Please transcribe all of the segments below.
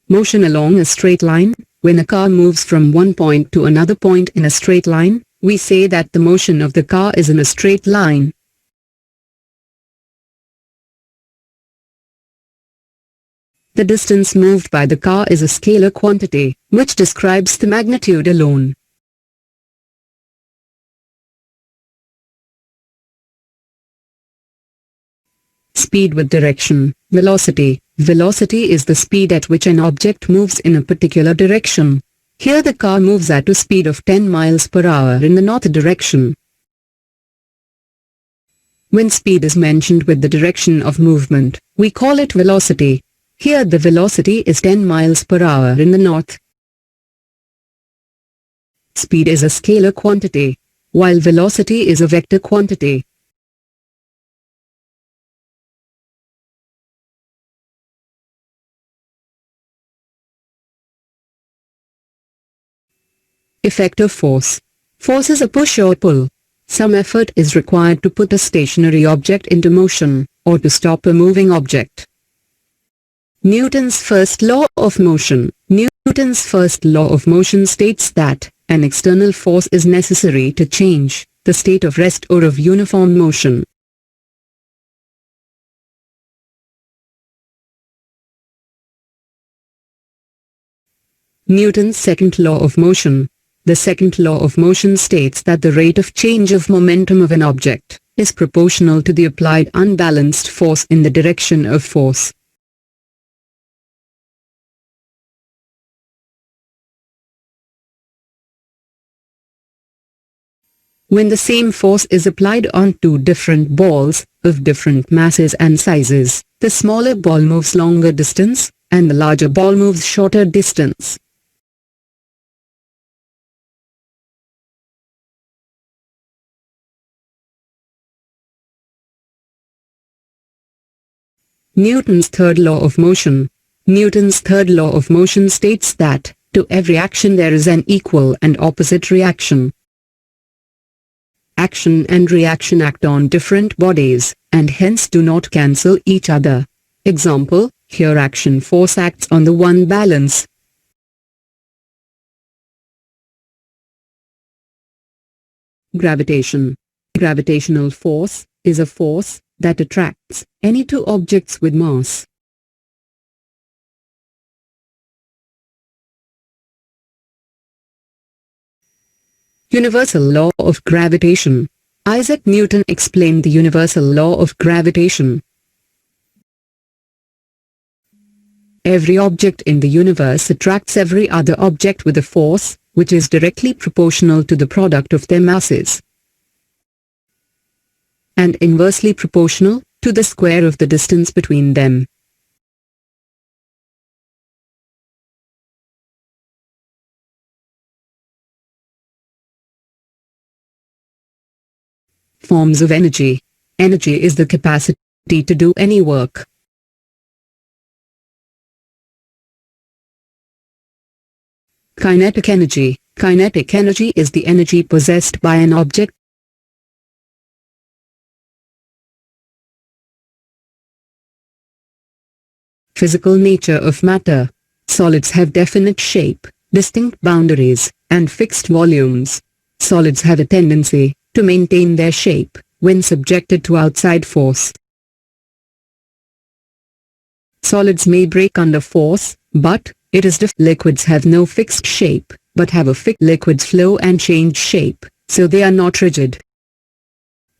Motion along a straight line. When a car moves from one point to another point in a straight line, we say that the motion of the car is in a straight line. The distance moved by the car is a scalar quantity, which describes the magnitude alone. Speed with direction. Velocity. Velocity is the speed at which an object moves in a particular direction. Here the car moves at a speed of 10 miles per hour in the north direction. When speed is mentioned with the direction of movement, we call it velocity. Here the velocity is 10 miles per hour in the north. Speed is a scalar quantity, while velocity is a vector quantity. Effect of force. Force is a push or pull. Some effort is required to put a stationary object into motion, or to stop a moving object. Newton's first law of motion. Newton's first law of motion states that an external force is necessary to change the state of rest or of uniform motion. Newton's second law of motion. The second law of motion states that the rate of change of momentum of an object is proportional to the applied unbalanced force in the direction of force. When the same force is applied on two different balls, of different masses and sizes, the smaller ball moves longer distance, and the larger ball moves shorter distance. Newton's third law of motion. Newton's third law of motion states that, to every action there is an equal and opposite reaction. Action and reaction act on different bodies, and hence do not cancel each other. Example, here action force acts on the one balance. Gravitation. Gravitational force is a force that attracts any two objects with mass. Universal law of gravitation. Isaac Newton explained the universal law of gravitation. Every object in the universe attracts every other object with a force, which is directly proportional to the product of their masses, and inversely proportional to the square of the distance between them. Forms of energy. Energy is the capacity to do any work. Kinetic energy. Kinetic energy is the energy possessed by an object. Physical nature of matter. Solids have definite shape, distinct boundaries, and fixed volumes. Solids have a tendency to maintain their shape when subjected to outside force. Solids may break under force, but it is different. Liquids have no fixed shape, but have a fixed. Liquids flow and change shape, so they are not rigid.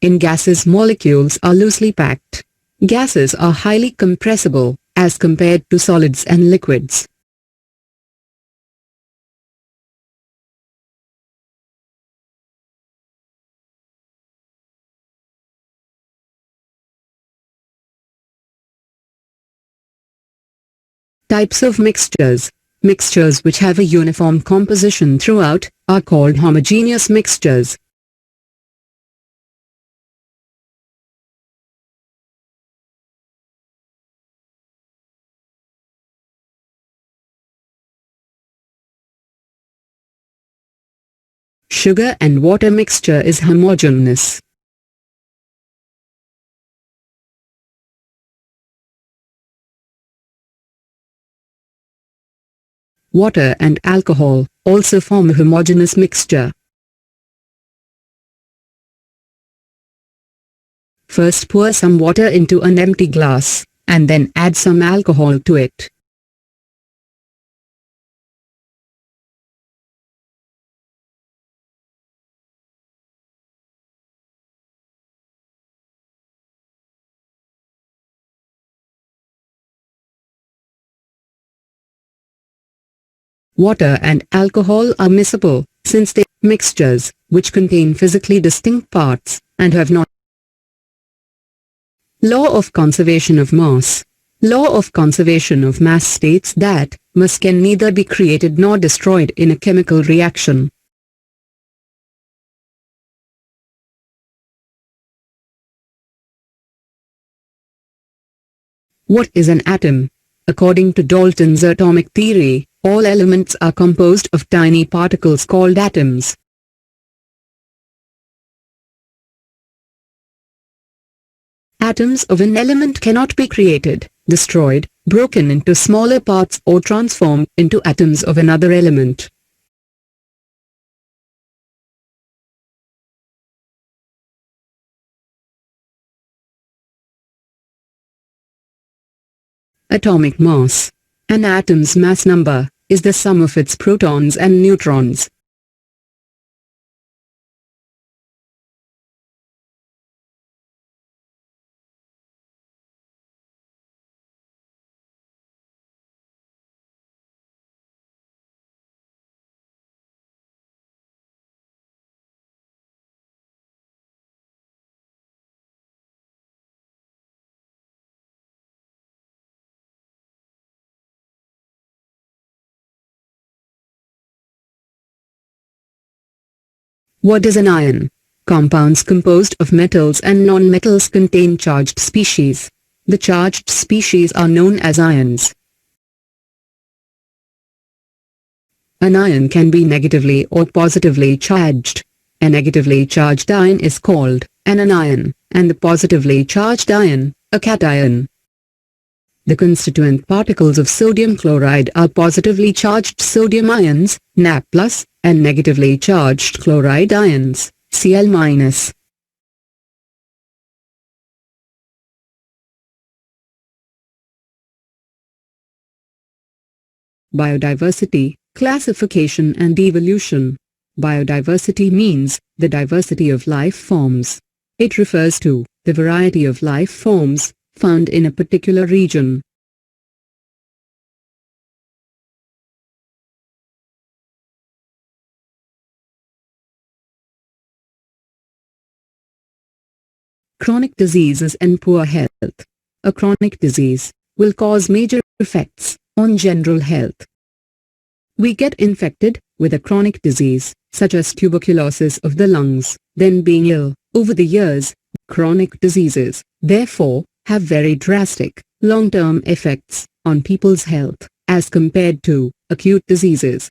In gases, molecules are loosely packed. Gases are highly compressible as compared to solids and liquids. Types of mixtures. Mixtures which have a uniform composition throughout are called homogeneous mixtures. Sugar and water mixture is homogeneous. Water and alcohol also form a homogeneous mixture. First pour some water into an empty glass, and then add some alcohol to it. Water and alcohol are miscible, since they are mixtures, which contain physically distinct parts, and have not. Law of conservation of mass. Law of conservation of mass states that mass can neither be created nor destroyed in a chemical reaction. What is an atom? According to Dalton's atomic theory, all elements are composed of tiny particles called atoms. Atoms of an element cannot be created, destroyed, broken into smaller parts or transformed into atoms of another element. Atomic mass. An atom's mass number is the sum of its protons and neutrons. What is an ion? Compounds composed of metals and nonmetals contain charged species. The charged species are known as ions. An ion can be negatively or positively charged. A negatively charged ion is called an anion, and the positively charged ion, a cation. The constituent particles of sodium chloride are positively charged sodium ions, Na+, and negatively charged chloride ions, Cl-. Biodiversity, classification and evolution. Biodiversity means the diversity of life forms. It refers to the variety of life forms found in a particular region. Chronic diseases and poor health. A chronic disease will cause major effects on general health. We get infected with a chronic disease, such as tuberculosis of the lungs, then being ill. Over the years, chronic diseases, therefore, have very drastic, long-term effects on people's health, as compared to acute diseases.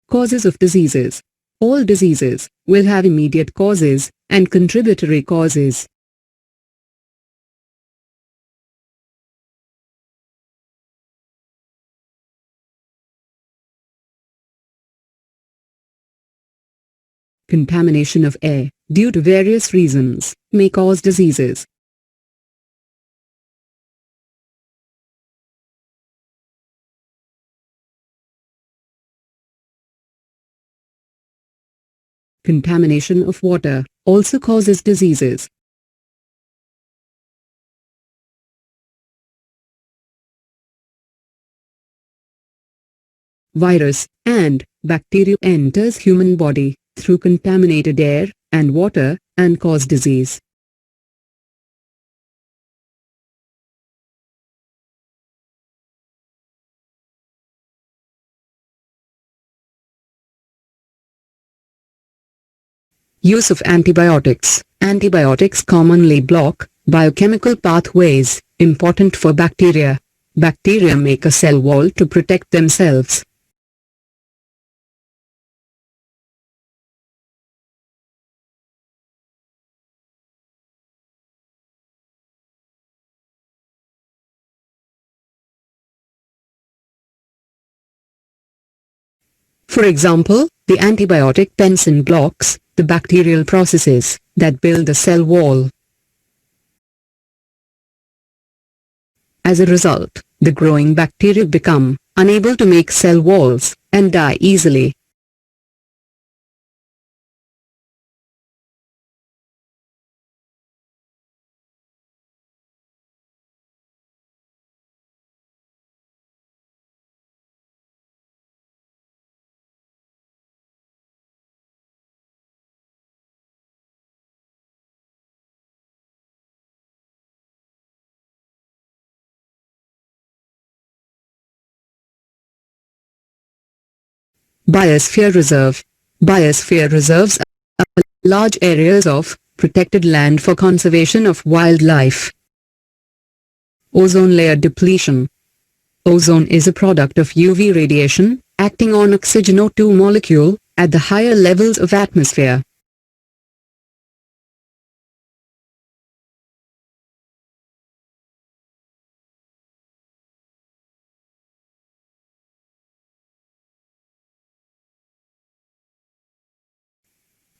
Causes of diseases. All diseases will have immediate causes and contributory causes. Contamination of air, due to various reasons, may cause diseases. Contamination of water also causes diseases. Virus and bacteria enters human body through contaminated air and water and cause disease. Use of antibiotics. Antibiotics commonly block biochemical pathways important for bacteria. Bacteria make a cell wall to protect themselves. For example, the antibiotic penicillin blocks the bacterial processes that build the cell wall. As a result, the growing bacteria become unable to make cell walls and die easily. Biosphere Reserve. Biosphere reserves are large areas of protected land for conservation of wildlife. Ozone layer depletion. Ozone is a product of UV radiation, acting on oxygen O2 molecule at the higher levels of atmosphere.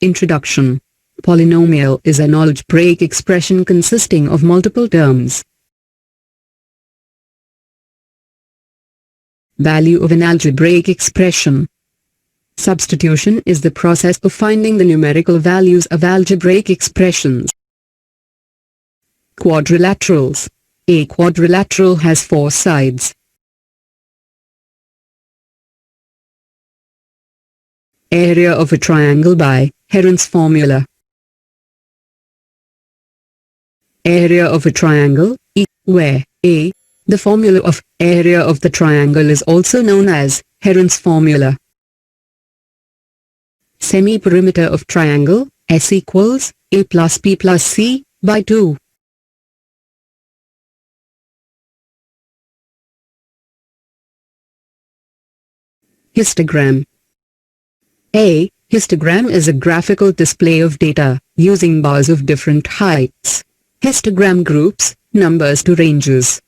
Introduction. Polynomial is an algebraic expression consisting of multiple terms. Value of an algebraic expression. Substitution is the process of finding the numerical values of algebraic expressions. Quadrilaterals. A quadrilateral has 4 sides. Area of a triangle by Heron's formula. Area of a triangle, where A, the formula of area of the triangle, is also known as Heron's formula. Semi-perimeter of triangle, S equals A plus B plus C by 2. Histogram. A histogram is a graphical display of data using bars of different heights. Histogram groups numbers to ranges.